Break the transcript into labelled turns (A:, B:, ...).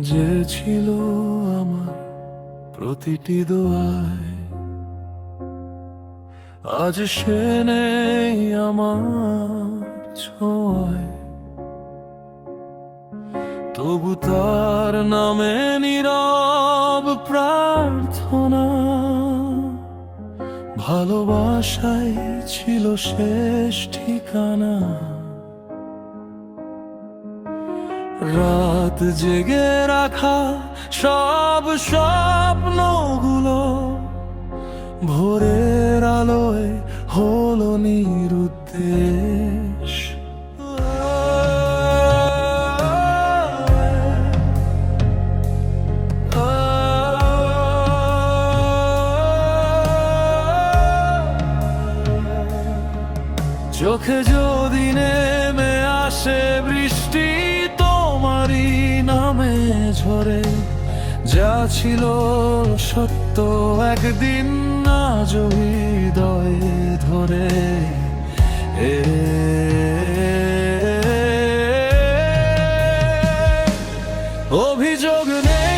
A: যে ছিল আমার প্রতিটি দোয়ায়, আজ সে নেই আমার ছোঁয়ায়। তবু তার নামে নীরব প্রার্থনা, ভালোবাসাই ছিল শেষ ঠিকানা। রাত জেগে রাখা সব স্বপ্নগুলো ভোরের আলোয় হলো নিরুদ্দেশ। চোখে যদি নেমে আসে বৃষ্টি তোমারই নামে ঝরে, যা ছিল সত্য একদিন আজও হৃদয়ে ধরে। অভিযোগ নেই